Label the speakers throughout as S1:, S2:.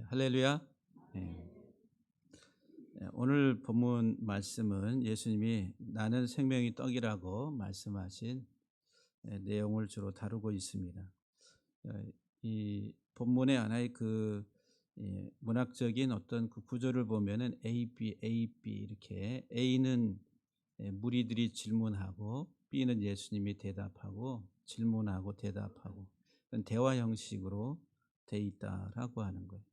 S1: 할렐루야. 예. 오늘 본문 말씀은 예수님이 나는 생명의 떡이라고 말씀하신 내용을 주로 다루고 있습니다. 어, 이 본문의 하나의 문학적인 어떤 그 구조를 보면은 A, B 이렇게 A는 무리들이 질문하고 B는 예수님이 대답하고 질문하고 대답하고 그런 대화 형식으로 돼 있다라고 하는 거예요.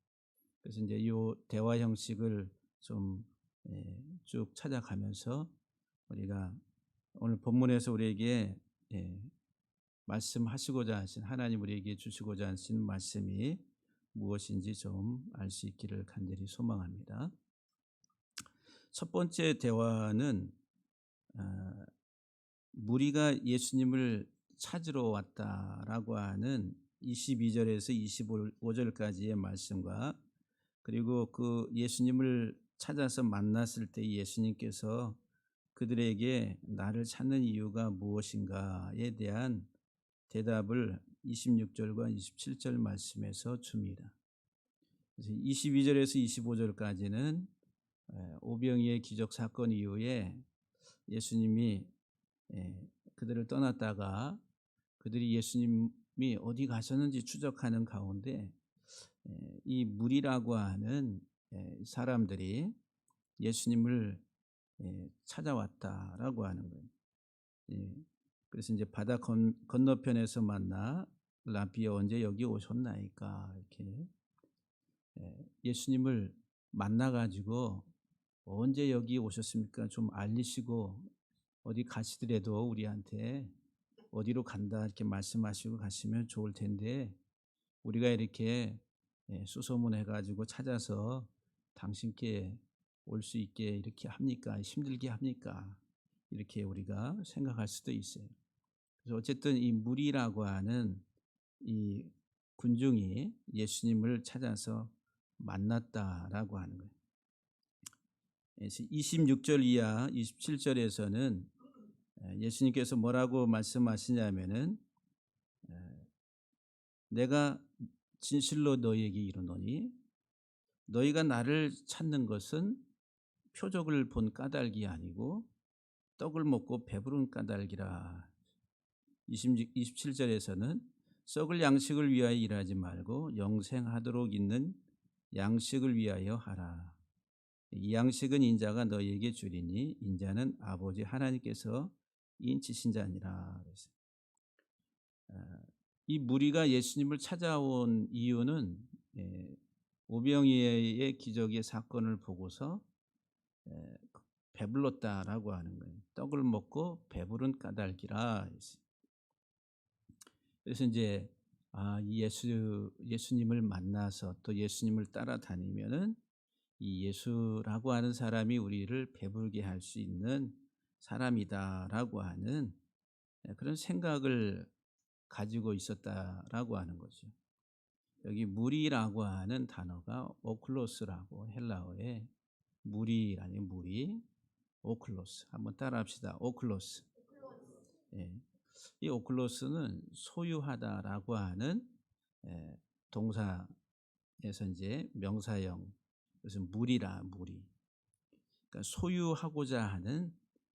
S1: 그래서 이제 이 대화 형식을 좀 쭉 찾아가면서 우리가 오늘 본문에서 우리에게 예, 말씀하시고자 하신 하나님 우리에게 주시고자 하신 말씀이 무엇인지 좀 알 수 있기를 간절히 소망합니다. 첫 번째 대화는 무리가 예수님을 찾으러 왔다라고 하는 22절에서 25절까지의 말씀과 그리고 그 예수님을 찾아서 만났을 때 예수님께서 그들에게 나를 찾는 이유가 무엇인가에 대한 대답을 26절과 27절 말씀에서 줍니다. 그래서 22절에서 25절까지는 오병이의 기적 사건 이후에 예수님이 그들을 떠났다가 그들이 예수님이 어디 가셨는지 추적하는 가운데 이 무리라고 하는 사람들이 예수님을 찾아왔다라고 하는 거예요. 예. 그래서 이제 바다 건너편에서 만나 라비어 언제 여기 오셨나이까 이렇게 예수님을 만나 가지고 언제 여기 오셨습니까? 좀 알리시고 어디 가시더라도 우리한테 어디로 간다 이렇게 말씀하시고 가시면 좋을 텐데 우리가 이렇게 수소문해 가지고 찾아서 당신께 올 수 있게 이렇게 합니까? 힘들게 합니까? 이렇게 우리가 생각할 수도 있어요. 그래서 어쨌든 이 무리라고 하는 이 군중이 예수님을 찾아서 만났다라고 하는 거예요. 그래서 26절 이하 27절에서는 예수님께서 뭐라고 말씀하시냐면은 내가 진실로 너희에게 이르노니 너희가 나를 찾는 것은 표적을 본 까닭이 아니고 떡을 먹고 배부른 까닭이라. 27절에서는 썩을 양식을 위하여 일하지 말고 영생하도록 있는 양식을 위하여 하라. 이 양식은 인자가 너희에게 주리니 인자는 아버지 하나님께서 인치신 자니라. 이 무리가 예수님을 찾아온 이유는 오병이의 기적의 사건을 보고서 배불렀다라고 하는 거예요. 떡을 먹고 배부른 까닭이라. 그래서 이제 예수님을 만나서 또 예수님을 따라다니면은 이 예수라고 하는 사람이 우리를 배부르게 할 수 있는 사람이다라고 하는 그런 생각을 가지고 있었다라고 하는 거죠. 여기 무리라고 하는 단어가 오클로스라고 헬라어의 무리라는 무리, 오클로스. 한번 따라합시다. 오클로스. 예. 이 오클로스는 소유하다라고 하는 동사에서 이제 명사형. 그래서 무리라 무리. 그러니까 소유하고자 하는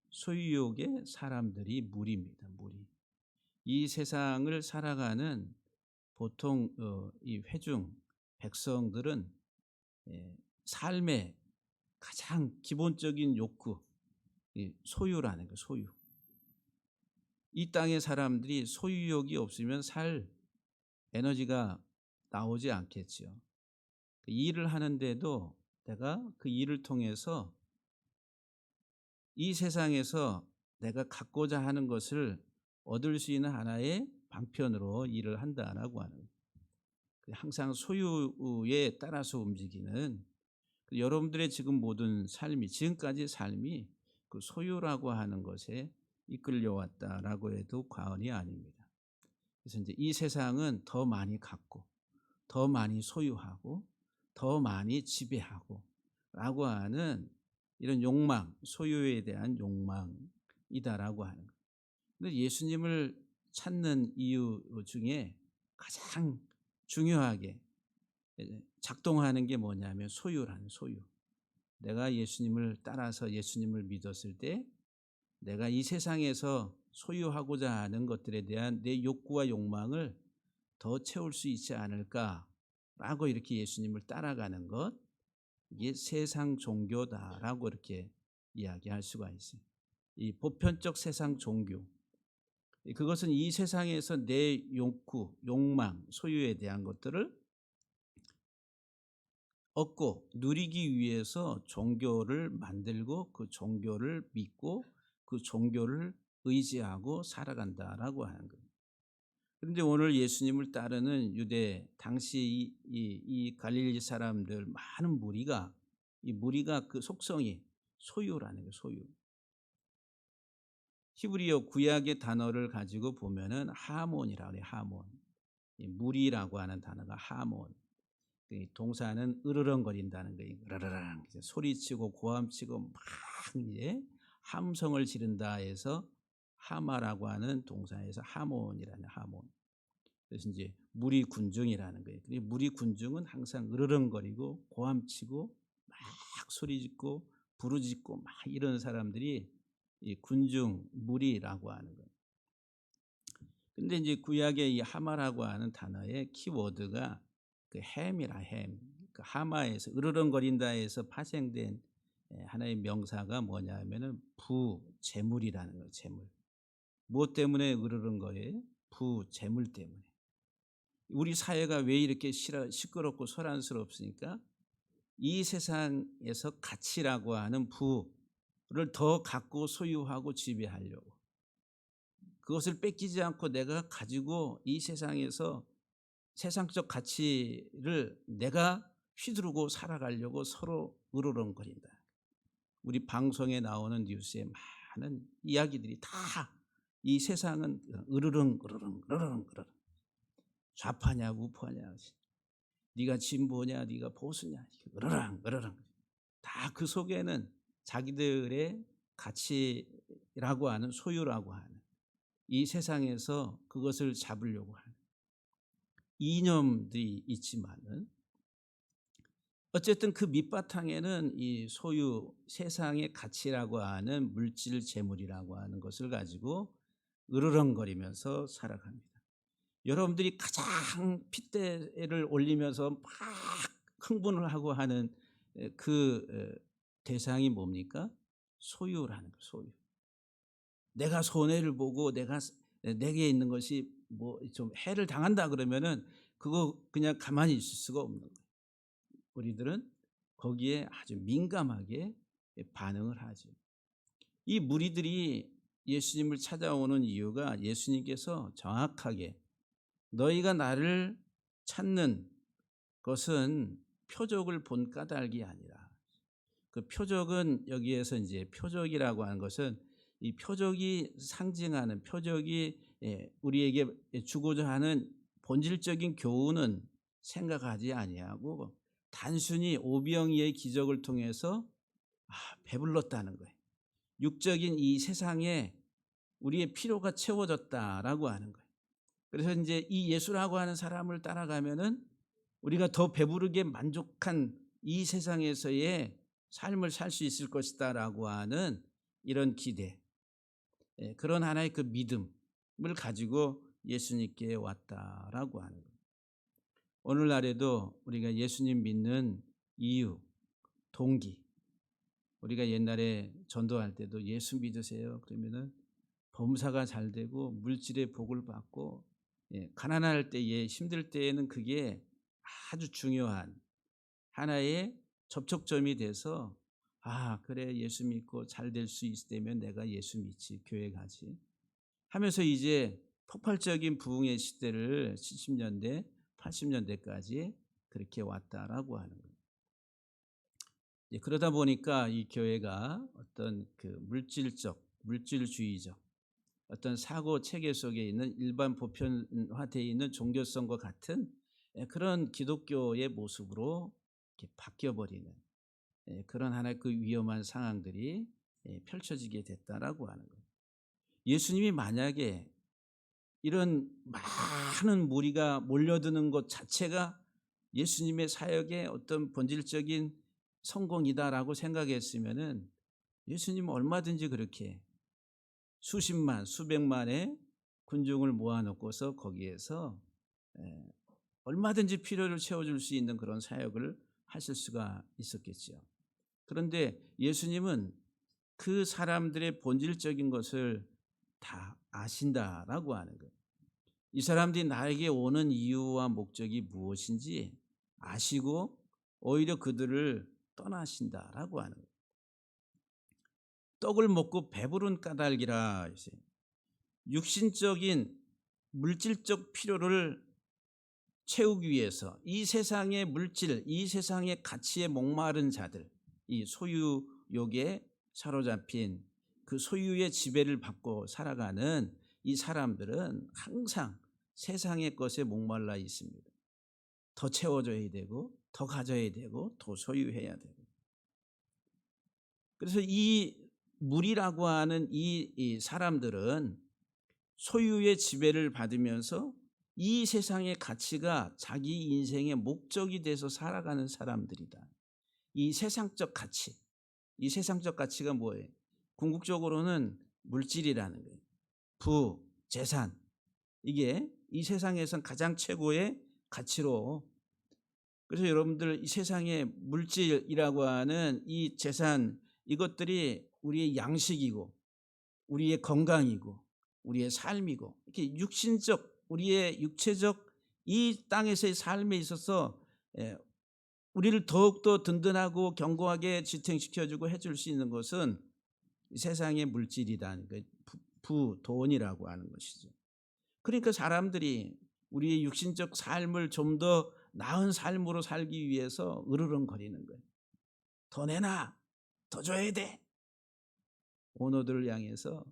S1: 소유욕의 사람들이 무리입니다. 무리. 이 세상을 살아가는 보통 이 회중 백성들은 삶의 가장 기본적인 욕구, 이 소유라는 거, 소유. 이 땅의 사람들이 소유욕이 없으면 살 에너지가 나오지 않겠지요. 일을 하는데도 내가 그 일을 통해서 이 세상에서 내가 갖고자 하는 것을 얻을 수 있는 하나의 방편으로 일을 한다라고 하는, 항상 소유에 따라서 움직이는 여러분들의 지금 모든 삶이, 지금까지 삶이 그 소유라고 하는 것에 이끌려왔다라고 해도 과언이 아닙니다. 그래서 이제 이 세상은 더 많이 갖고 더 많이 소유하고 더 많이 지배하고 라고 하는 이런 욕망, 소유에 대한 욕망이다라고 하는 거예요. 근데 예수님을 찾는 이유 중에 가장 중요하게 작동하는 게 뭐냐면 소유라는 소유. 내가 예수님을 따라서 예수님을 믿었을 때 내가 이 세상에서 소유하고자 하는 것들에 대한 내 욕구와 욕망을 더 채울 수 있지 않을까라고 이렇게 예수님을 따라가는 것, 이게 세상 종교다라고 이렇게 이야기할 수가 있어요. 이 보편적 세상 종교, 그것은 이 세상에서 내 욕구, 욕망, 소유에 대한 것들을 얻고 누리기 위해서 종교를 만들고 그 종교를 믿고 그 종교를 의지하고 살아간다라고 하는 거예요. 그런데 오늘 예수님을 따르는 유대 당시 이 갈릴리 사람들 많은 무리가, 이 무리가 그 속성이 소유라는 거예요. 소유. 히브리어 구약의 단어를 가지고 보면은 하몬이라고 해요. 하몬. 이 무리라고 하는 단어가 하몬. 그 동사는 으르렁거린다는 거예요. 으르렁 소리치고 고함치고 막 이제 함성을 지른다 해서 하마라고 하는 동사에서 하몬이라는 하몬. 그래서 이제 무리 군중이라는 거예요. 그리고 무리 군중은 항상 으르렁거리고 고함치고 막 소리짓고 부르짖고 막 이런 사람들이 이 군중 무리라고 하는 거예요. 근데 이제 구약의 이 하마라고 하는 단어의 키워드가 그 햄이라 햄. 그 하마에서 으르렁거린다에서 파생된 하나의 명사가 뭐냐면은 부재물이라는 거예요. 재물. 무엇 때문에 으르렁거려요? 부재물 때문에. 우리 사회가 왜 이렇게 시끄럽고 소란스럽습니까? 이 세상에서 가치라고 하는 부를 더 갖고 소유하고 지배하려고. 그것을 뺏기지 않고 내가 가지고 이 세상에서 세상적 가치를 내가 휘두르고 살아가려고 서로 으르렁거린다. 우리 방송에 나오는 뉴스에 많은 이야기들이 다 이 세상은 으르렁 으르렁 으르렁 으르렁. 좌파냐 우파냐, 네가 진보냐 네가 보수냐, 으르렁 으르렁. 다 그 속에는 자기들의 가치라고 하는 소유라고 하는 이 세상에서 그것을 잡으려고 하는 이념들이 있지만은 어쨌든 그 밑바탕에는 이 소유, 세상의 가치라고 하는 물질 재물이라고 하는 것을 가지고 으르렁거리면서 살아갑니다. 여러분들이 가장 핏대를 올리면서 막 흥분을 하고 하는 그 대상이 뭡니까? 소유라는 거예요. 소유. 내가 손해를 보고 내게 있는 것이 뭐 좀 해를 당한다 그러면은 그거 그냥 가만히 있을 수가 없는 거예요. 우리들은 거기에 아주 민감하게 반응을 하죠. 이 무리들이 예수님을 찾아오는 이유가 예수님께서 정확하게 너희가 나를 찾는 것은 표적을 본 까닭이 아니라, 그 표적은 여기에서 이제 표적이라고 하는 것은 이 표적이 상징하는, 표적이 우리에게 주고자 하는 본질적인 교훈은 생각하지 아니하고 단순히 오병이의 기적을 통해서 배불렀다는 거예요. 육적인 이 세상에 우리의 필요가 채워졌다라고 하는 거예요. 그래서 이제 이 예수라고 하는 사람을 따라가면은 우리가 더 배부르게 만족한 이 세상에서의 삶을 살 수 있을 것이다라고 하는 이런 기대, 그런 하나의 그 믿음을 가지고 예수님께 왔다라고 하는 거예요. 오늘날에도 우리가 예수님 믿는 이유, 동기, 우리가 옛날에 전도할 때도 예수 믿으세요 그러면은 범사가 잘 되고 물질의 복을 받고, 가난할 때에 힘들 때에는 그게 아주 중요한 하나의 접촉점이 돼서 그래 예수 믿고 잘 될 수 있으면 내가 예수 믿지, 교회 가지 하면서 이제 폭발적인 부흥의 시대를 70년대 80년대까지 그렇게 왔다라고 하는 거예요. 그러다 보니까 이 교회가 어떤 그 물질주의적 어떤 사고 체계 속에 있는 일반 보편화되어 있는 종교성과 같은 그런 기독교의 모습으로 이렇게 바뀌어버리는 그런 하나의 그 위험한 상황들이 펼쳐지게 됐다라고 하는 거예요. 예수님이 만약에 이런 많은 무리가 몰려드는 것 자체가 예수님의 사역의 어떤 본질적인 성공이다라고 생각했으면은 예수님은 얼마든지 그렇게 수십만, 수백만의 군중을 모아놓고서 거기에서 에, 얼마든지 필요를 채워줄 수 있는 그런 사역을 하실 수가 있었겠죠. 그런데 예수님은 그 사람들의 본질적인 것을 다 아신다라고 하는 거예요. 이 사람들이 나에게 오는 이유와 목적이 무엇인지 아시고 오히려 그들을 떠나신다라고 하는 거예요. 떡을 먹고 배부른 까닭이라 했어요. 육신적인 물질적 필요를 채우기 위해서 이 세상의 물질, 이 세상의 가치에 목마른 자들, 이 소유욕에 사로잡힌 그 소유의 지배를 받고 살아가는 이 사람들은 항상 세상의 것에 목말라 있습니다. 더 채워줘야 되고 더 가져야 되고 더 소유해야 되고. 그래서 이 물이라고 하는 이 사람들은 소유의 지배를 받으면서 이 세상의 가치가 자기 인생의 목적이 돼서 살아가는 사람들이다. 이 세상적 가치, 이 세상적 가치가 뭐예요? 궁극적으로는 물질이라는 거예요. 부, 재산, 이게 이 세상에선 가장 최고의 가치로. 그래서 여러분들 이 세상의 물질이라고 하는 이 재산, 이것들이 우리의 양식이고 우리의 건강이고 우리의 삶이고 이렇게 육신적, 우리의 육체적 이 땅에서의 삶에 있어서 우리를 더욱더 든든하고 견고하게 지탱시켜주고 해줄 수 있는 것은 세상의 물질이라는 그 돈이라고 하는 것이죠. 그러니까 사람들이 우리의 육신적 삶을 좀 더 나은 삶으로 살기 위해서 으르렁거리는 거예요. 더 내놔, 더 줘야 돼. 오너들을 향해서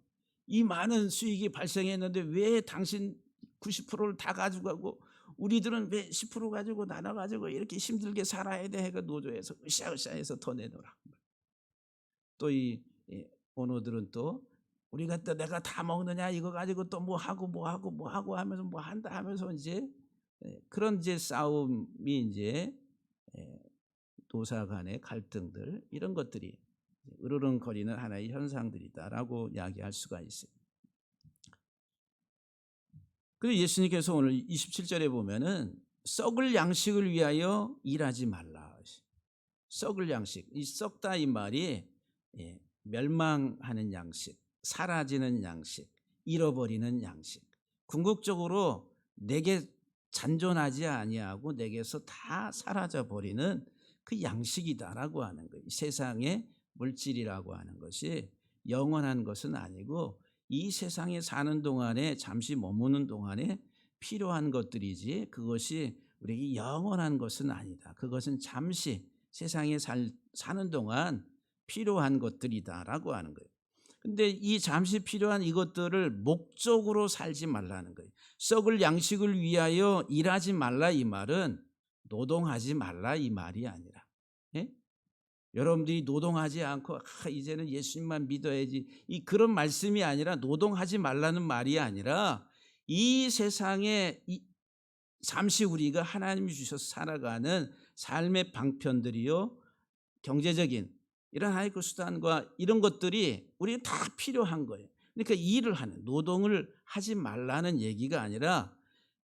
S1: 이 많은 수익이 발생했는데 왜 당신 90%를 다 가져가고 우리들은 왜 10% 가지고 나눠가지고 이렇게 힘들게 살아야 돼 해가 노조에서 으쌰으쌰해서 더 내놓으라. 또 이 오너들은 또 우리가 또 내가 다 먹느냐 이거 가지고 또 뭐 하고 하면서 뭐 한다 하면서 이제 그런 이제 싸움이 이제 노사 간의 갈등들 이런 것들이 으르렁거리는 하나의 현상들이다라고 이야기할 수가 있어요. 그리고 예수님께서 오늘 27절에 보면은 썩을 양식을 위하여 일하지 말라. 썩을 양식, 이 썩다 이 말이 멸망하는 양식, 사라지는 양식, 잃어버리는 양식. 궁극적으로 내게 잔존하지 아니하고 내게서 다 사라져 버리는 그 양식이다라고 하는 거예요. 세상의 물질이라고 하는 것이 영원한 것은 아니고 이 세상에 사는 동안에 잠시 머무는 동안에 필요한 것들이지 그것이 우리에게 영원한 것은 아니다. 그것은 잠시 세상에 사는 동안 필요한 것들이다라고 하는 거예요. 근데 이 잠시 필요한 이것들을 목적으로 살지 말라는 거예요. 썩을 양식을 위하여 일하지 말라 이 말은 노동하지 말라 이 말이 아니라, 예? 여러분들이 노동하지 않고 이제는 예수님만 믿어야지 이 그런 말씀이 아니라 노동하지 말라는 말이 아니라 이 세상에 잠시 우리가 하나님이 주셔서 살아가는 삶의 방편들이요 경제적인 이런 하나님의 그 수단과 이런 것들이 우리가 다 필요한 거예요. 그러니까 일을 하는 노동을 하지 말라는 얘기가 아니라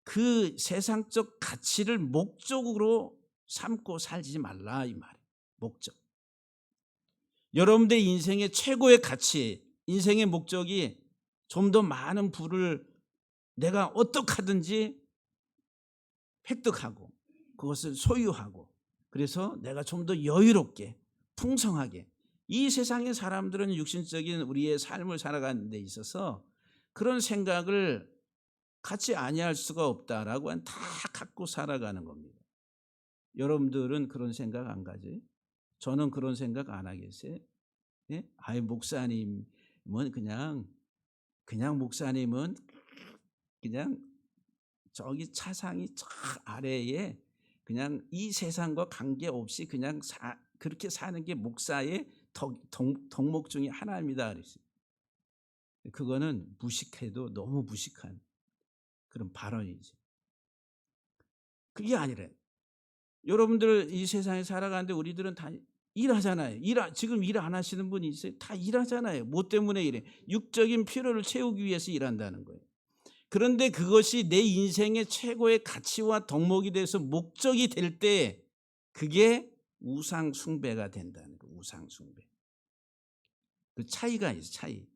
S1: 그 세상적 가치를 목적으로 삼고 살지 말라 이 말이에요. 목적. 여러분들의 인생의 최고의 가치, 인생의 목적이 좀 더 많은 부를 내가 어떻게 하든지 획득하고 그것을 소유하고 그래서 내가 좀 더 여유롭게 풍성하게 이 세상의 사람들은 육신적인 우리의 삶을 살아가는 데 있어서 그런 생각을 갖지 아니할 수가 없다라고 다 갖고 살아가는 겁니다. 여러분들은 그런 생각 안 가지? 저는 그런 생각 안 하겠어요? 예? 아이 목사님은 그냥 목사님은 그냥 저기 차상이 저 아래에 그냥 이 세상과 관계없이 그냥 그렇게 사는 게 목사의 덕목 중에 하나입니다. 그랬어요. 그거는 무식해도 너무 무식한 그런 발언이죠. 그게 아니래. 여러분들 이 세상에 살아가는데 우리들은 다 일하잖아요. 지금 일 안 하시는 분이 있어요? 다 일하잖아요. 뭐 때문에 일해? 육적인 필요를 채우기 위해서 일한다는 거예요. 그런데 그것이 내 인생의 최고의 가치와 덕목이 돼서 목적이 될 때 그게 우상 숭배가 된다는 거예요. 우상 숭배. 그 차이가 있어요. 차이.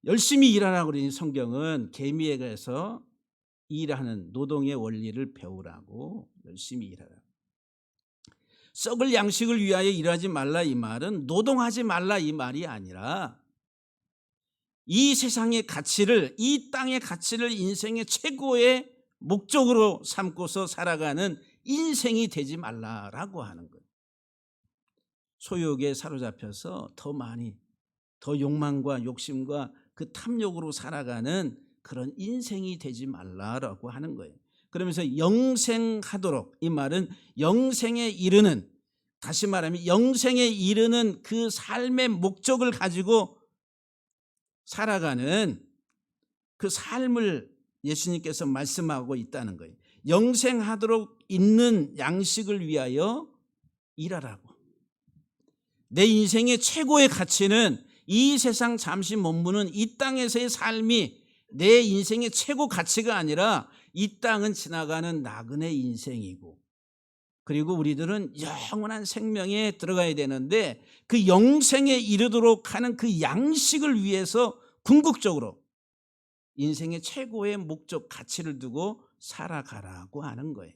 S1: 열심히 일하라고 그러니 성경은 계미에 가서 일하는 노동의 원리를 배우라고, 열심히 일하라고. 썩을 양식을 위하여 일하지 말라 이 말은 노동하지 말라 이 말이 아니라 이 세상의 가치를, 이 땅의 가치를 인생의 최고의 목적으로 삼고서 살아가는 인생이 되지 말라라고 하는 거예요. 소욕에 사로잡혀서 더 많이, 더 욕망과 욕심과 그 탐욕으로 살아가는 그런 인생이 되지 말라라고 하는 거예요. 그러면서 영생하도록, 이 말은 영생에 이르는, 다시 말하면 영생에 이르는 그 삶의 목적을 가지고 살아가는 그 삶을 예수님께서 말씀하고 있다는 거예요. 영생하도록 있는 양식을 위하여 일하라고. 내 인생의 최고의 가치는 이 세상 잠시 머무는 이 땅에서의 삶이 내 인생의 최고 가치가 아니라 이 땅은 지나가는 나그네 인생이고, 그리고 우리들은 영원한 생명에 들어가야 되는데 그 영생에 이르도록 하는 그 양식을 위해서 궁극적으로 인생의 최고의 목적 가치를 두고 살아가라고 하는 거예요.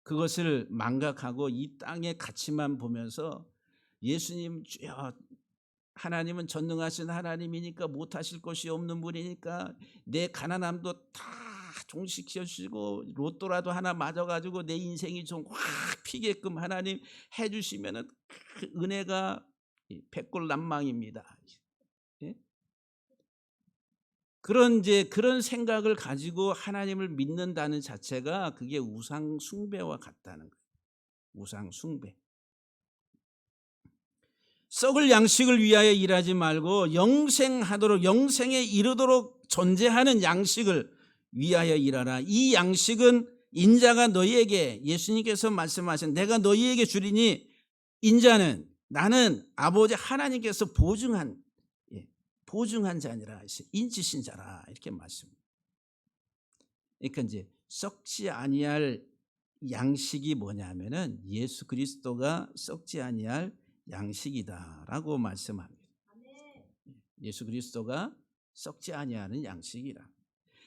S1: 그것을 망각하고 이 땅의 가치만 보면서 예수님 주여, 하나님은 전능하신 하나님이니까 못하실 것이 없는 분이니까 내 가난함도 다 종식시켜 주시고 로또라도 하나 맞아가지고 내 인생이 좀 확 피게끔 하나님 해주시면은 그 은혜가 백골난망입니다. 예? 그런 생각을 가지고 하나님을 믿는다는 자체가 그게 우상 숭배와 같다는 거예요. 우상 숭배. 썩을 양식을 위하여 일하지 말고 영생하도록, 영생에 이르도록 존재하는 양식을 위하여 일하라. 이 양식은 인자가 너희에게, 예수님께서 말씀하신 내가 너희에게 주리니, 인자는 나는 아버지 하나님께서 보증한 자니라, 인치신 자라, 이렇게 말씀합니다. 그러니까 이제 썩지 아니할 양식이 뭐냐면은 예수 그리스도가 썩지 아니할 양식이다라고 말씀합니다. 예수 그리스도가 썩지 아니하는 양식이라.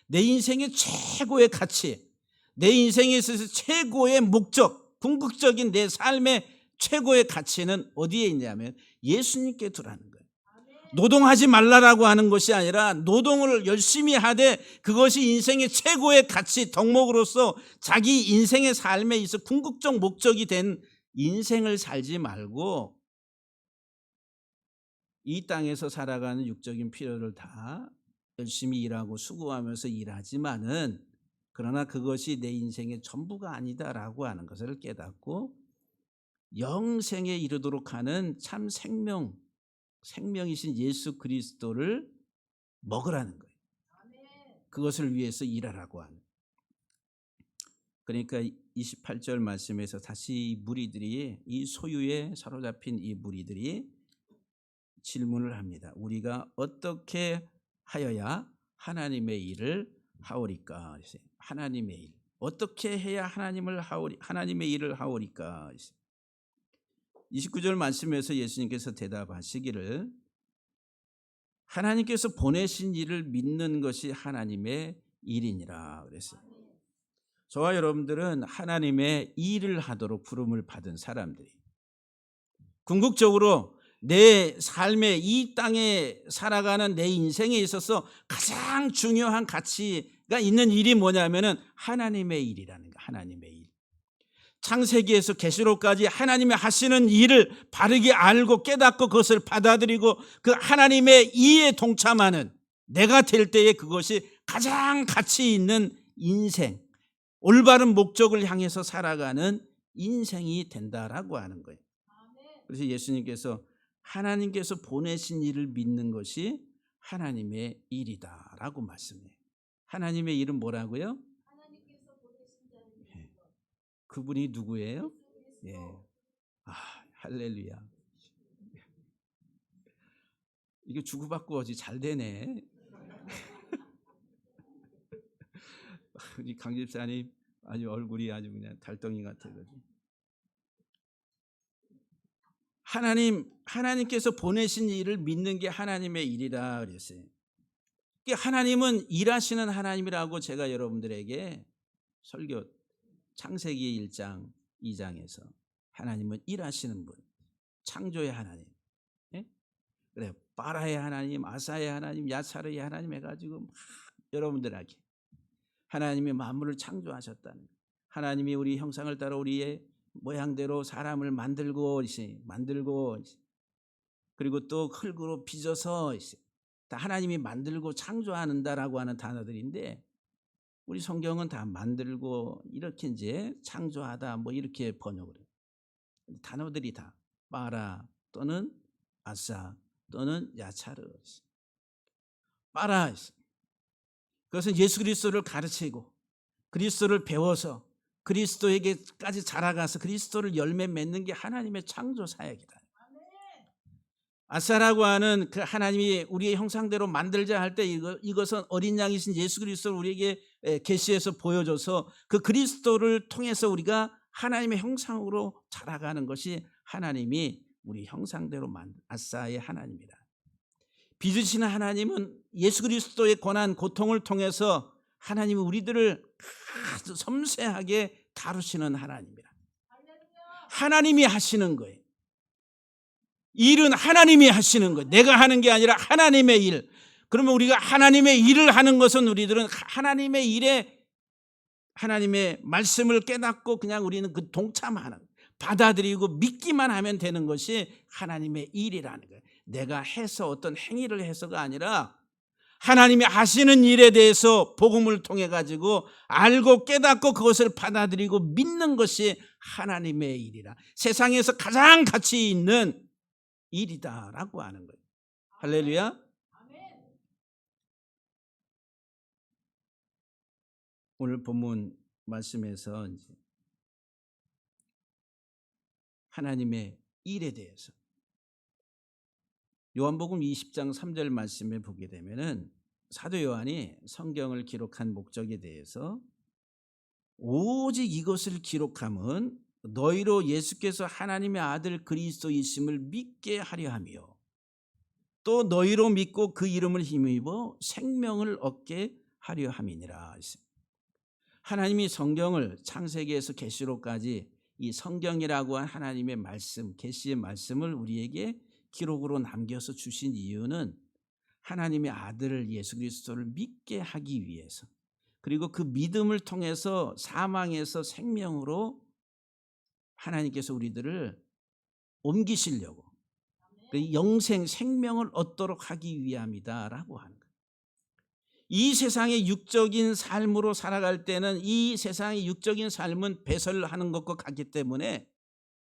S1: 내 인생의 최고의 가치, 내 인생에 있어서 최고의 목적, 궁극적인 내 삶의 최고의 가치는 어디에 있냐면 예수님께 두라는 거예요. 노동하지 말라라고 하는 것이 아니라 노동을 열심히 하되 그것이 인생의 최고의 가치, 덕목으로서 자기 인생의 삶에 있어 궁극적 목적이 된 인생을 살지 말고 이 땅에서 살아가는 육적인 필요를 다 열심히 일하고 수고하면서 일하지만은, 그러나 그것이 내 인생의 전부가 아니다라고 하는 것을 깨닫고 영생에 이르도록 하는 참 생명이신 예수 그리스도를 먹으라는 거예요. 그것을 위해서 일하라고 하는. 그러니까 28절 말씀에서 다시 무리들이, 이 소유에 사로잡힌 이 무리들이 질문을 합니다. 우리가 어떻게 하여야 하나님의 일을 하오리까? 하나님의 일. 어떻게 해야 하나님의 일을 하오리까? 29절 말씀에서 예수님께서 대답하시기를, 하나님께서 보내신 일을 믿는 것이 하나님의 일이니라 그랬어요. 저와 여러분들은 하나님의 일을 하도록 부름을 받은 사람들이, 궁극적으로 내 삶에, 이 땅에 살아가는 내 인생에 있어서 가장 중요한 가치가 있는 일이 뭐냐면은 하나님의 일이라는 거예요. 하나님의 일. 창세기에서 계시록까지 하나님이 하시는 일을 바르게 알고 깨닫고 그것을 받아들이고 그 하나님의 일에 동참하는 내가 될 때에 그것이 가장 가치 있는 인생, 올바른 목적을 향해서 살아가는 인생이 된다라고 하는 거예요. 그래서 예수님께서 하나님께서 보내신 일을 믿는 것이 하나님의 일이다라고 말씀해요. 하나님의 일은 뭐라고요? 그분이 누구예요? 예. 아, 할렐루야. 이게 주고받고 어지 잘 되네. 우리 강 집사님 아주 얼굴이 아주 그냥 달덩이 같아가지고. 하나님께서 보내신 일을 믿는 게 하나님의 일이라 그랬어요. 하나님은 일하시는 하나님이라고 제가 여러분들에게 설교 창세기 1장 2장에서 하나님은 일하시는 분, 창조의 하나님. 예? 그래, 빠라의 하나님, 아사의 하나님, 야사르의 하나님 해가지고 막 여러분들에게 하나님이 만물을 창조하셨다는 거예요. 하나님이 우리 형상을 따라 우리의 모양대로 사람을 만들고 그리고 또 흙으로 빚어서 다 하나님이 만들고 창조한다라고 하는 단어들인데 우리 성경은 다 만들고 이렇게 이제 창조하다 뭐 이렇게 번역을 해요. 단어들이 다 빠라 또는 아사 또는 야차르. 빠라 그것은 예수 그리스도를 가르치고 그리스도를 배워서 그리스도에게까지 자라가서 그리스도를 열매 맺는 게 하나님의 창조 사역이다. 아사라고 하는 그 하나님이 우리의 형상대로 만들자 할 때 이것은 어린 양이신 예수 그리스도를 우리에게 계시해서 보여줘서 그 그리스도를 통해서 우리가 하나님의 형상으로 자라가는 것이 하나님이 우리 형상대로 만든 아사의 하나님이다. 빚으시는 하나님은 예수 그리스도의 고난 고통을 통해서 하나님이 우리들을 아주 섬세하게 다루시는 하나님이라. 하나님이 하시는 거예요. 일은 하나님이 하시는 거예요. 내가 하는 게 아니라 하나님의 일. 그러면 우리가 하나님의 일을 하는 것은 우리들은 하나님의 일에 하나님의 말씀을 깨닫고 그냥 우리는 그 동참하는, 받아들이고 믿기만 하면 되는 것이 하나님의 일이라는 거예요. 내가 해서 어떤 행위를 해서가 아니라 하나님이 하시는 일에 대해서 복음을 통해 가지고 알고 깨닫고 그것을 받아들이고 믿는 것이 하나님의 일이라. 세상에서 가장 가치 있는 일이다라고 하는 거예요. 할렐루야. 오늘 본문 말씀에서 하나님의 일에 대해서 요한복음 20장 3절 말씀에 보게 되면은 사도 요한이 성경을 기록한 목적에 대해서 오직 이것을 기록함은 너희로 예수께서 하나님의 아들 그리스도이심을 믿게 하려 하며 또 너희로 믿고 그 이름을 힘입어 생명을 얻게 하려 함이니라. 하나님이 성경을 창세기에서 계시록까지 이 성경이라고 한 하나님의 말씀, 계시의 말씀을 우리에게 기록으로 남겨서 주신 이유는 하나님의 아들을 예수 그리스도를 믿게 하기 위해서, 그리고 그 믿음을 통해서 사망에서 생명으로 하나님께서 우리들을 옮기시려고 영생 생명을 얻도록 하기 위함이다라고 하는 거예요. 이 세상의 육적인 삶으로 살아갈 때는 이 세상의 육적인 삶은 배설하는 것과 같기 때문에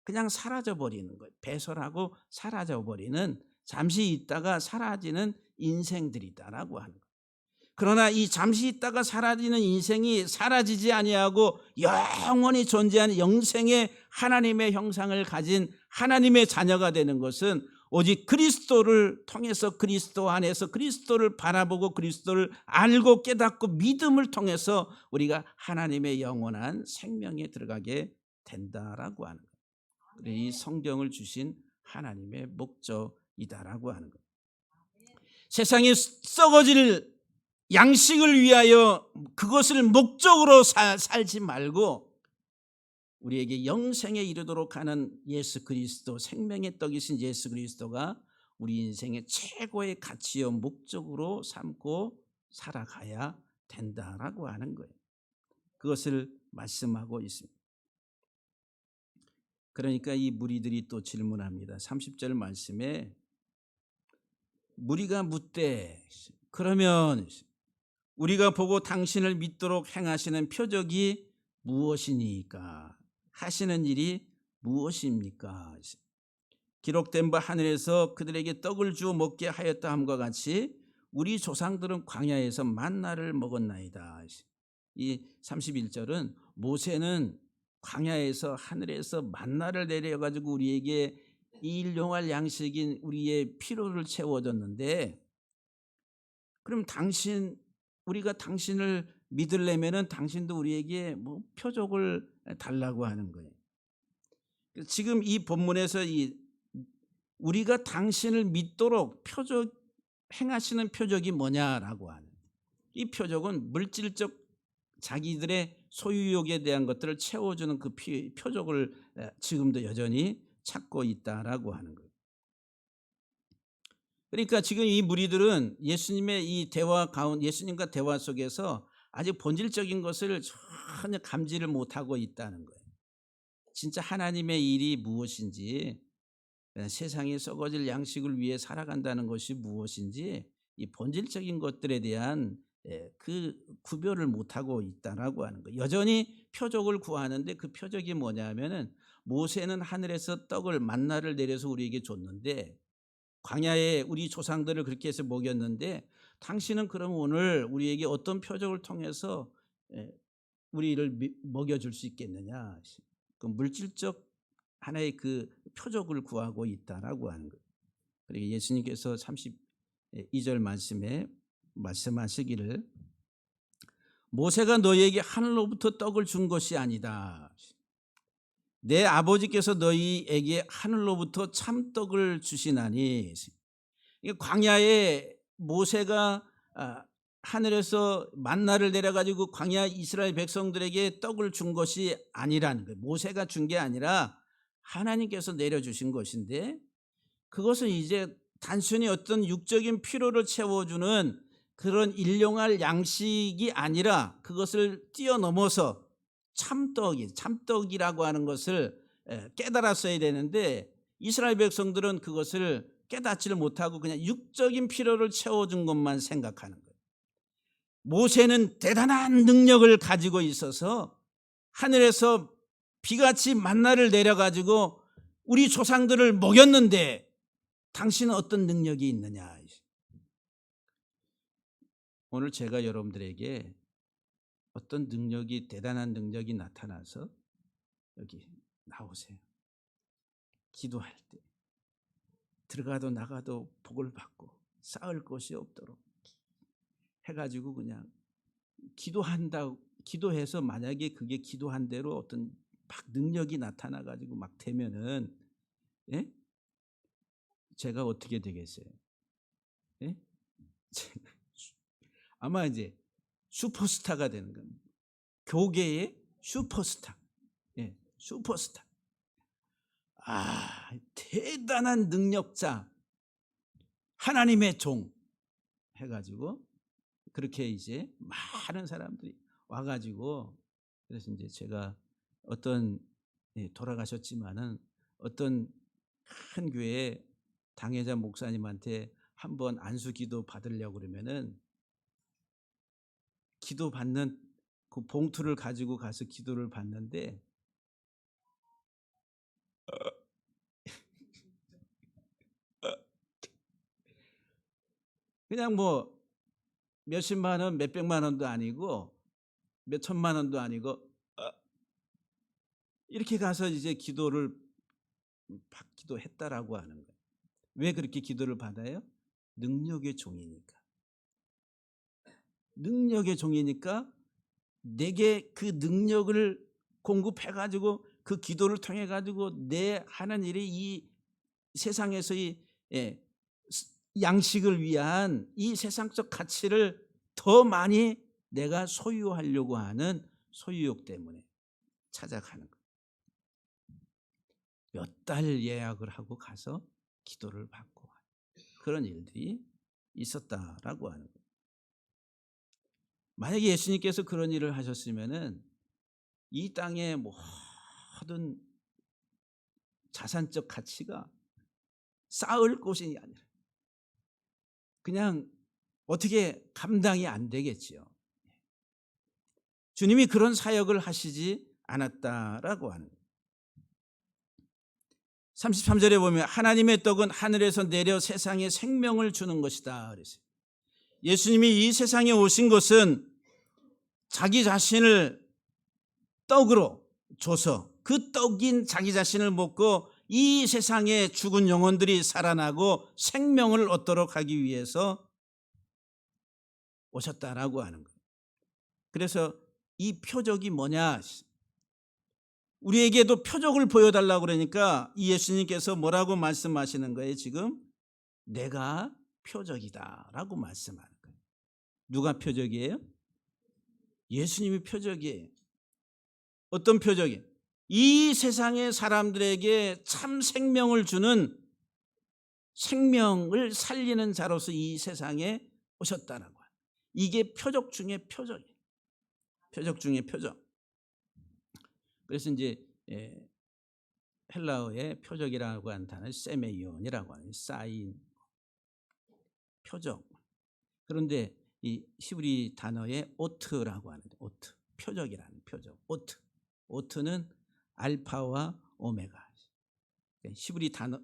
S1: 그냥 사라져버리는 거예요. 배설하고 사라져버리는, 잠시 있다가 사라지는 인생들이다라고 하는 거예요. 그러나 이 잠시 있다가 사라지는 인생이 사라지지 아니하고 영원히 존재하는 영생의 하나님의 형상을 가진 하나님의 자녀가 되는 것은 오직 그리스도를 통해서, 그리스도 안에서 그리스도를 바라보고 그리스도를 알고 깨닫고 믿음을 통해서 우리가 하나님의 영원한 생명에 들어가게 된다라고 하는 거예요. 이 성경을 주신 하나님의 목적이다라고 하는 거예요. 세상에 썩어질 양식을 위하여 그것을 목적으로 살지 말고 우리에게 영생에 이르도록 하는 예수 그리스도, 생명의 떡이신 예수 그리스도가 우리 인생의 최고의 가치요 목적으로 삼고 살아가야 된다라고 하는 거예요. 그것을 말씀하고 있습니다. 그러니까 이 무리들이 또 질문합니다. 30절 말씀에 무리가 묻되 그러면 우리가 보고 당신을 믿도록 행하시는 표적이 무엇이니까? 하시는 일이 무엇입니까? 기록된 바 하늘에서 그들에게 떡을 주어 먹게 하였다 함과 같이 우리 조상들은 광야에서 만나를 먹었나이다. 이 31절은 모세는 광야에서 하늘에서 만나를 내려가지고 우리에게 일용할 양식인 우리의 필요를 채워줬는데, 그럼 우리가 당신을 믿으려면은 당신도 우리에게 뭐 표적을 달라고 하는 거예요. 지금 이 본문에서 우리가 당신을 믿도록 행하시는 표적이 뭐냐라고 하는, 이 표적은 물질적 자기들의 소유욕에 대한 것들을 채워주는 그 표적을 지금도 여전히 찾고 있다라고 하는 거예요. 그러니까 지금 이 무리들은 예수님의 예수님과 대화 속에서 아직 본질적인 것을 전혀 감지를 못하고 있다는 거예요. 진짜 하나님의 일이 무엇인지, 세상에 썩어질 양식을 위해 살아간다는 것이 무엇인지, 이 본질적인 것들에 대한 그 구별을 못하고 있다라고 하는 거예요. 여전히 표적을 구하는데 그 표적이 뭐냐면은, 모세는 하늘에서 만나를 내려서 우리에게 줬는데, 광야에 우리 조상들을 그렇게 해서 먹였는데, 당신은 그럼 오늘 우리에게 어떤 표적을 통해서 우리를 먹여줄 수 있겠느냐. 그 물질적 하나의 그 표적을 구하고 있다라고 하는 거예요. 그리고 예수님께서 32절 말씀에 말씀하시기를, 모세가 너희에게 하늘로부터 떡을 준 것이 아니다. 내 아버지께서 너희에게 하늘로부터 참떡을 주시나니. 광야에 모세가 하늘에서 만나를 내려가지고 광야 이스라엘 백성들에게 떡을 준 것이 아니라는 거예요. 모세가 준 게 아니라 하나님께서 내려주신 것인데, 그것은 이제 단순히 어떤 육적인 필요를 채워주는 그런 일용할 양식이 아니라, 그것을 뛰어넘어서 참떡이라고 하는 것을 깨달았어야 되는데, 이스라엘 백성들은 그것을 깨닫지를 못하고 그냥 육적인 필요를 채워준 것만 생각하는 거예요. 모세는 대단한 능력을 가지고 있어서 하늘에서 비같이 만나를 내려가지고 우리 조상들을 먹였는데, 당신은 어떤 능력이 있느냐. 오늘 제가 여러분들에게 어떤 능력이, 대단한 능력이 나타나서 여기 나오세요. 기도할 때 들어가도 나가도 복을 받고 쌓을 것이 없도록 해가지고 그냥 기도해서, 만약에 그게 기도한 대로 어떤 막 능력이 나타나가지고 막 되면은, 제가 어떻게 되겠어요? 아마 이제 슈퍼스타가 되는 겁니다. 교계의 슈퍼스타. 슈퍼스타. 대단한 능력자, 하나님의 종 해가지고 그렇게 이제 많은 사람들이 와가지고, 그래서 이제 제가 돌아가셨지만은 어떤 큰 교회 당회자 목사님한테 한번 안수기도 받으려고 그러면은, 기도 받는 그 봉투를 가지고 가서 기도를 받는데, 그냥 뭐 몇십만 원, 몇백만 원도 아니고 몇천만 원도 아니고 이렇게 가서 이제 기도를 받기도 했다라고 하는 거예요. 왜 그렇게 기도를 받아요? 능력의 종이니까. 능력의 종이니까 내게 그 능력을 공급해가지고 그 기도를 통해가지고 내 하는 일이 이 세상에서의 양식을 위한 이 세상적 가치를 더 많이 내가 소유하려고 하는 소유욕 때문에 찾아가는 거예요. 몇 달 예약을 하고 가서 기도를 받고 그런 일들이 있었다라고 하는 거예요. 만약에 예수님께서 그런 일을 하셨으면은 이 땅의 모든 자산적 가치가 쌓을 곳이 아니라 그냥 어떻게 감당이 안 되겠지요. 주님이 그런 사역을 하시지 않았다라고 하는 거예요. 33절에 보면 하나님의 떡은 하늘에서 내려 세상에 생명을 주는 것이다 그랬어요. 예수님이 이 세상에 오신 것은 자기 자신을 떡으로, 줘서 그 떡인 자기 자신을 먹고 이 세상에 죽은 영혼들이 살아나고 생명을 얻도록 하기 위해서 오셨다라고 하는 거예요. 그래서 이 표적이 뭐냐? 우리에게도 표적을 보여달라고 그러니까 이 예수님께서 뭐라고 말씀하시는 거예요? 지금 내가 표적이다라고 말씀하는 거예요. 누가 표적이에요? 예수님이 표적이에요. 어떤 표적이에요? 이 세상의 사람들에게 참 생명을 주는, 생명을 살리는 자로서 이 세상에 오셨다는 거예요. 이게 표적 중에 표적이에요. 표적 중에 표적. 그래서 이제 헬라어의 표적이라고 하는 단어는 세메이온이라고 하는 사인, 표적. 그런데 이 히브리 단어의 오트라고 하는데, 오트, 표적이라는 표적. 오트는 알파와 오메가.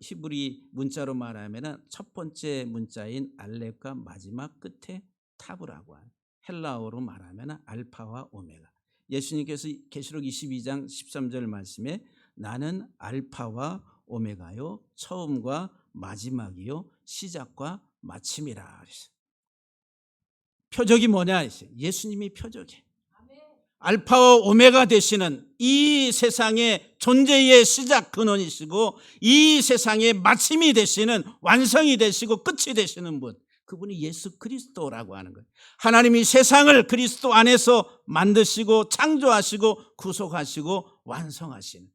S1: 히브리 문자로 말하면 첫 번째 문자인 알렙과 마지막 끝에 타브라고 하는, 헬라어로 말하면 알파와 오메가. 예수님께서 계시록 22장 13절 말씀에 나는 알파와 오메가요 처음과 마지막이요 시작과 마침이라. 표적이 뭐냐? 예수님이 표적이에요. 알파와 오메가 되시는, 이 세상의 존재의 시작 근원이시고 이 세상의 마침이 되시는, 완성이 되시고 끝이 되시는 분, 그분이 예수 그리스도라고 하는 거예요. 하나님이 세상을 그리스도 안에서 만드시고 창조하시고 구속하시고 완성하시는,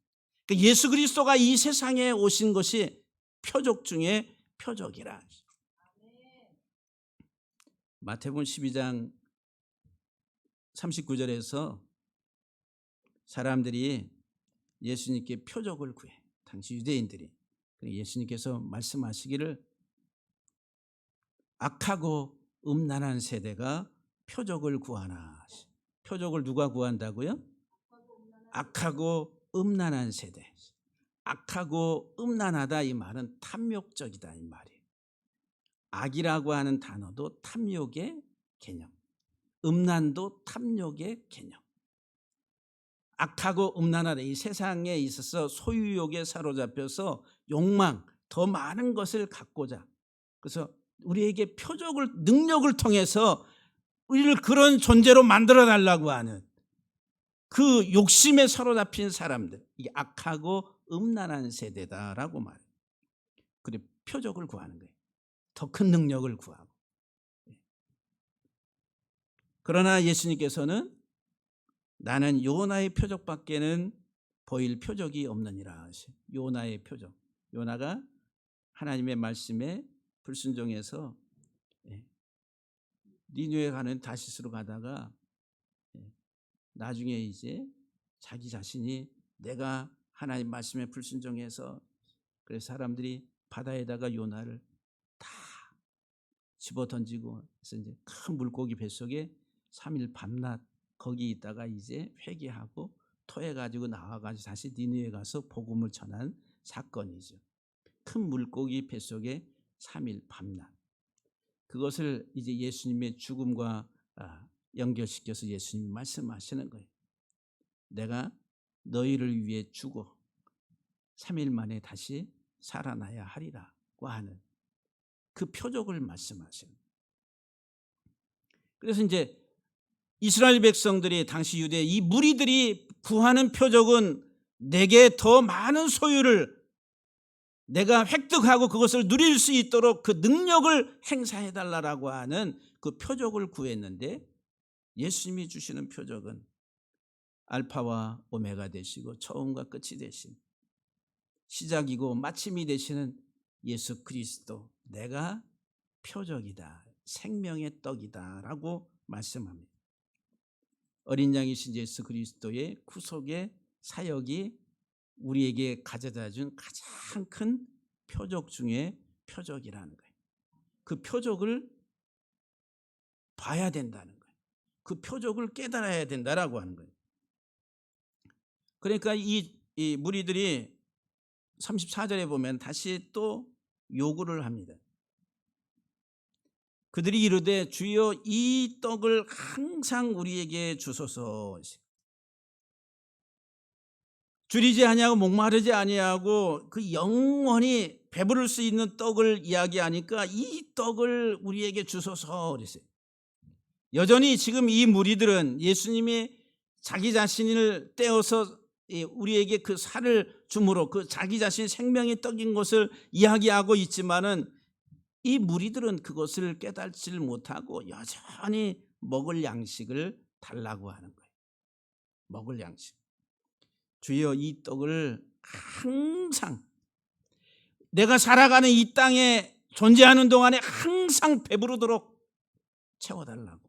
S1: 예수 그리스도가 이 세상에 오신 것이 표적 중에 표적이라. 마태복음 12장 39절에서 사람들이 예수님께 표적을 구해. 당시 유대인들이. 예수님께서 말씀하시기를 악하고 음란한 세대가 표적을 구하나. 표적을 누가 구한다고요? 악하고 음란한 세대. 악하고 음란하다 이 말은 탐욕적이다 이 말이에요. 악이라고 하는 단어도 탐욕의 개념, 음란도 탐욕의 개념. 악하고 음란하다, 이 세상에 있어서 소유욕에 사로잡혀서 욕망, 더 많은 것을 갖고자, 그래서 우리에게 표적을, 능력을 통해서 우리를 그런 존재로 만들어 달라고 하는 그 욕심에 사로잡힌 사람들, 이게 악하고 음란한 세대다라고 말해요. 그래, 표적을 구하는 거예요. 더 큰 능력을 구하고. 그러나 예수님께서는 나는 요나의 표적밖에는 보일 표적이 없느니라. 요나의 표적. 요나가 하나님의 말씀에 불순종해서 니느웨 가는 다시스로 가다가 나중에 이제 자기 자신이 내가 하나님 말씀에 불순종해서, 그래서 사람들이 바다에다가 요나를 다 집어 던지고, 그래서 이제 큰 물고기 뱃속에 3일 밤낮 거기 있다가 이제 회개하고 토해가지고 나와가지고 다시 니느웨 가서 복음을 전한 사건이죠. 큰 물고기 뱃속에 3일 밤낮. 그것을 이제 예수님의 죽음과 연결시켜서 예수님이 말씀하시는 거예요. 내가 너희를 위해 죽어 3일 만에 다시 살아나야 하리라고 하는 그 표적을 말씀하시는 거예요. 그래서 이제 이스라엘 백성들이, 당시 유대 이 무리들이 구하는 표적은 내게 더 많은 소유를 내가 획득하고 그것을 누릴 수 있도록 그 능력을 행사해달라고 하는 그 표적을 구했는데, 예수님이 주시는 표적은 알파와 오메가 되시고 처음과 끝이 되신, 시작이고 마침이 되시는 예수 그리스도, 내가 표적이다, 생명의 떡이다 라고 말씀합니다. 어린 양이신 예수 그리스도의 구속의 사역이 우리에게 가져다 준 가장 큰 표적 중에 표적이라는 거예요. 그 표적을 봐야 된다는 거예요. 그 표적을 깨달아야 된다라고 하는 거예요. 그러니까 이 무리들이 34절에 보면 다시 또 요구를 합니다. 그들이 이르되 주여 이 떡을 항상 우리에게 주소서. 줄이지 아니하고 목마르지 아니하고 그 영원히 배부를 수 있는 떡을 이야기하니까 이 떡을 우리에게 주소서 그랬어요. 여전히 지금 이 무리들은 예수님이 자기 자신을 떼어서 우리에게 그 살을 주므로 그 자기 자신의 생명의 떡인 것을 이야기하고 있지만은 이 무리들은 그것을 깨닫지를 못하고 여전히 먹을 양식을 달라고 하는 거예요. 먹을 양식. 주여 이 떡을 항상 내가 살아가는 이 땅에 존재하는 동안에 항상 배부르도록 채워달라고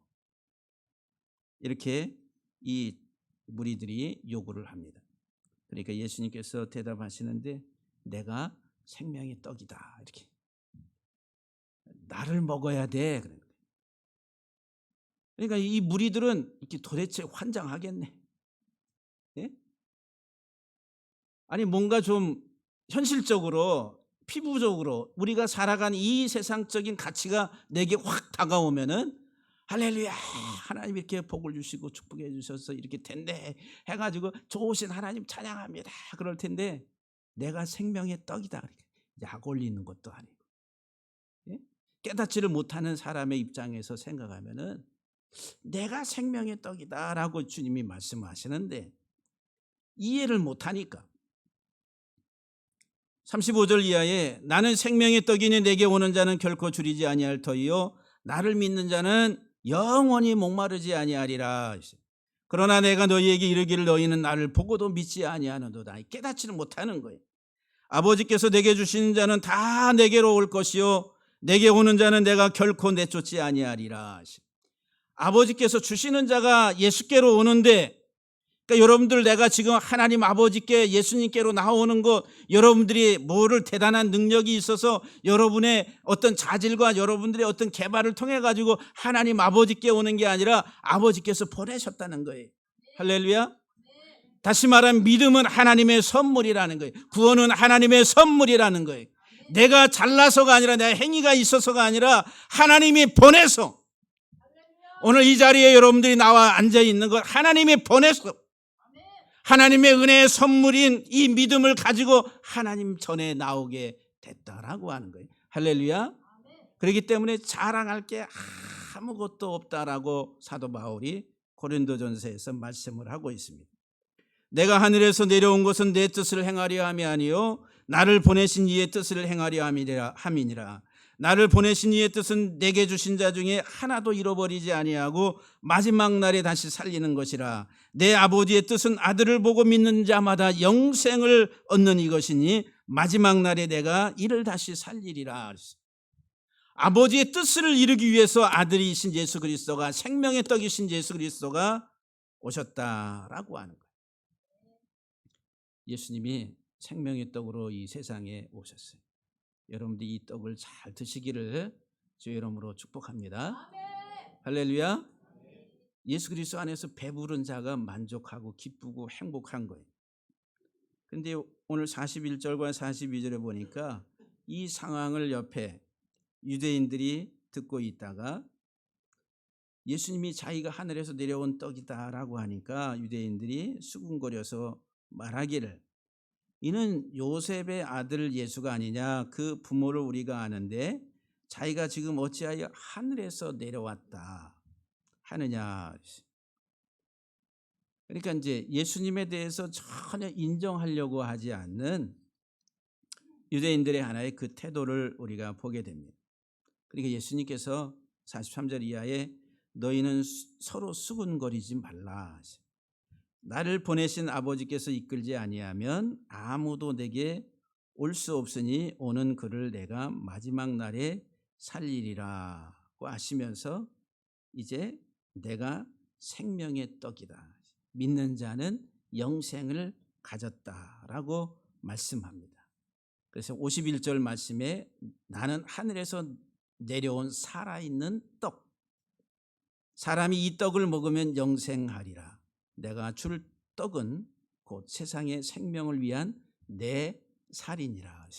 S1: 이렇게 이 무리들이 요구를 합니다. 그러니까 예수님께서 대답하시는데 내가 생명의 떡이다 이렇게 나를 먹어야 돼. 그러니까 이 무리들은 이렇게 도대체 환장하겠네. 예? 아니 뭔가 좀 현실적으로 피부적으로 우리가 살아가는 이 세상적인 가치가 내게 확 다가오면은 할렐루야 하나님 이렇게 복을 주시고 축복해 주셔서 이렇게 된대 해가지고 좋으신 하나님 찬양합니다 그럴 텐데 내가 생명의 떡이다 약 올리는 것도 아니고 예? 깨닫지를 못하는 사람의 입장에서 생각하면은 내가 생명의 떡이다라고 주님이 말씀하시는데 이해를 못하니까 35절 이하에 나는 생명의 떡이니 내게 오는 자는 결코 줄이지 아니할 터이요 나를 믿는 자는 영원히 목마르지 아니하리라. 그러나 내가 너희에게 이르기를 너희는 나를 보고도 믿지 아니하는도다. 깨닫지를 못하는 거예요. 아버지께서 내게 주시는 자는 다 내게로 올 것이요 내게 오는 자는 내가 결코 내쫓지 아니하리라. 아버지께서 주시는 자가 예수께로 오는데 그러니까 여러분들 내가 지금 하나님 아버지께 예수님께로 나오는 것 여러분들이 뭐를 대단한 능력이 있어서 여러분의 어떤 자질과 여러분들의 어떤 개발을 통해 가지고 하나님 아버지께 오는 게 아니라 아버지께서 보내셨다는 거예요. 할렐루야. 다시 말하면 믿음은 하나님의 선물이라는 거예요. 구원은 하나님의 선물이라는 거예요. 내가 잘나서가 아니라 내 행위가 있어서가 아니라 하나님이 보내서 오늘 이 자리에 여러분들이 나와 앉아 있는 것 하나님이 보내서 하나님의 은혜의 선물인 이 믿음을 가지고 하나님 전에 나오게 됐다라고 하는 거예요. 할렐루야. 그렇기 때문에 자랑할 게 아무것도 없다라고 사도 바울이 고린도전서에서 말씀을 하고 있습니다. 내가 하늘에서 내려온 것은 내 뜻을 행하려 함이 아니요 나를 보내신 이의 뜻을 행하려 함이니라. 나를 보내신 이의 뜻은 내게 주신 자 중에 하나도 잃어버리지 아니하고 마지막 날에 다시 살리는 것이라. 내 아버지의 뜻은 아들을 보고 믿는 자마다 영생을 얻는 이것이니 마지막 날에 내가 이를 다시 살리리라. 아버지의 뜻을 이루기 위해서 아들이신 예수 그리스도가 생명의 떡이신 예수 그리스도가 오셨다라고 하는 거예요. 예수님이 생명의 떡으로 이 세상에 오셨어요. 여러분들이 이 떡을 잘 드시기를 주의 이름으로 축복합니다. 할렐루야. 예수 그리스도 안에서 배부른 자가 만족하고 기쁘고 행복한 거예요. 그런데 오늘 41절과 42절에 보니까 이 상황을 옆에 유대인들이 듣고 있다가 예수님이 자기가 하늘에서 내려온 떡이다라고 하니까 유대인들이 수군거려서 말하기를 이는 요셉의 아들 예수가 아니냐 그 부모를 우리가 아는데 자기가 지금 어찌하여 하늘에서 내려왔다 하느냐. 그러니까 이제 예수님에 대해서 전혀 인정하려고 하지 않는 유대인들의 하나의 그 태도를 우리가 보게 됩니다. 그러니까 예수님께서 43절 이하에 너희는 서로 수군거리지 말라. 나를 보내신 아버지께서 이끌지 아니하면 아무도 내게 올 수 없으니 오는 그를 내가 마지막 날에 살리리라고 하시면서 이제 내가 생명의 떡이다. 믿는 자는 영생을 가졌다라고 말씀합니다. 그래서 51절 말씀에 나는 하늘에서 내려온 살아있는 떡. 사람이 이 떡을 먹으면 영생하리라. 내가 줄 떡은 곧 세상의 생명을 위한 내 살이니라.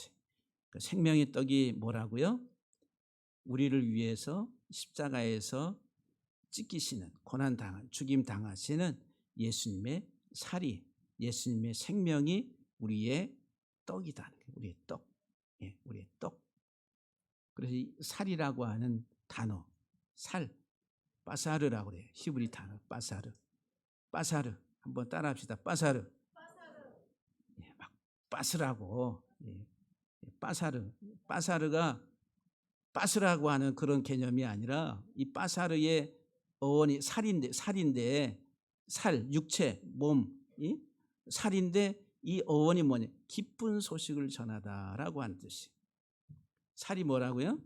S1: 생명의 떡이 뭐라고요? 우리를 위해서 십자가에서 찢기시는 고난당한 죽임 당하시는 예수님의 살이 예수님의 생명이 우리의 떡이다. 우리의 떡. 예, 우리의 떡. 그래서 이 살이라고 하는 단어, 살, 빠사르라고 그래요. 히브리 단어, 빠사르. 빠사르. 한번 따라합시다. 빠사르. 예, 막 빠스라고. 예, 빠사르. 빠사르가 빠스라고 하는 그런 개념이 아니라 이 빠사르의 어원이 살인데 살, 육체, 몸, 이 살인데 이 어원이 뭐냐? 기쁜 소식을 전하다라고 하는 뜻이. 살이 뭐라고요?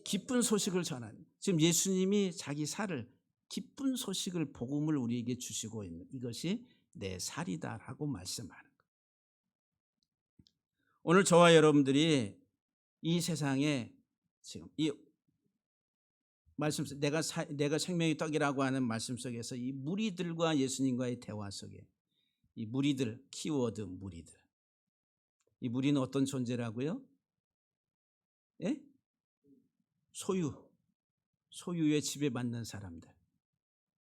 S1: 기쁜 소식을 전하는. 지금 예수님이 자기 살을 기쁜 소식을 복음을 우리에게 주시고 있는 이것이 내 살이다라고 말씀하는 거예요. 오늘 저와 여러분들이 이 세상에 지금 이 말씀 내가 생명의 떡이라고 하는 말씀 속에서 이 무리들과 예수님과의 대화 속에 이 무리들 키워드 무리들 이 무리는 어떤 존재라고요? 예? 소유의 지배받는 사람들.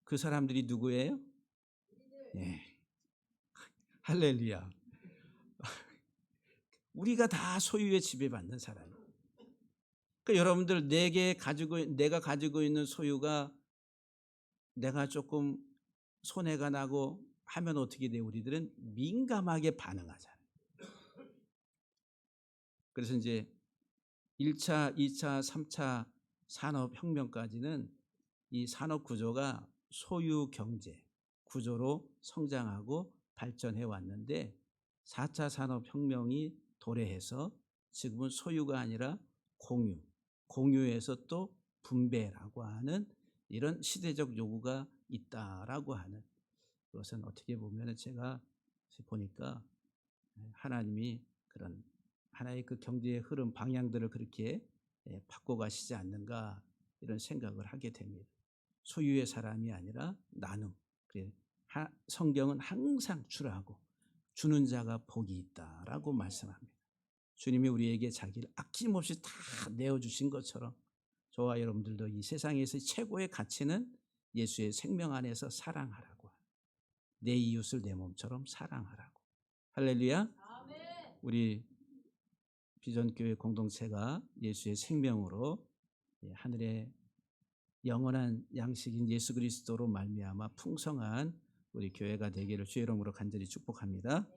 S1: 그 사람들이 누구예요? 예. 할렐루야. 우리가 다 소유의 지배받는 사람이에요. 그러니까 여러분들 내가 가지고 있는 소유가 내가 조금 손해가 나고 하면 어떻게 돼요? 우리들은 민감하게 반응하잖아요. 그래서 이제 1차, 2차, 3차 산업혁명까지는 이 산업 구조가 소유 경제 구조로 성장하고 발전해 왔는데 4차 산업혁명이 도래해서 지금은 소유가 아니라 공유에서 또 분배라고 하는 이런 시대적 요구가 있다라고 하는 그것은 어떻게 보면 제가 보니까 하나님이 그런 하나의 그 경제의 흐름 방향들을 그렇게 바꿔가시지 않는가 이런 생각을 하게 됩니다. 소유의 사람이 아니라 나눔. 성경은 항상 주라고 주는 자가 복이 있다라고 말씀합니다. 주님이 우리에게 자기를 아낌없이 다 내어주신 것처럼 저와 여러분들도 이 세상에서 최고의 가치는 예수의 생명 안에서 사랑하라고. 내 이웃을 내 몸처럼 사랑하라고. 할렐루야. 우리 비전교회 공동체가 예수의 생명으로 하늘의 영원한 양식인 예수 그리스도로 말미암아 풍성한 우리 교회가 되기를 주의 이름으로 간절히 축복합니다.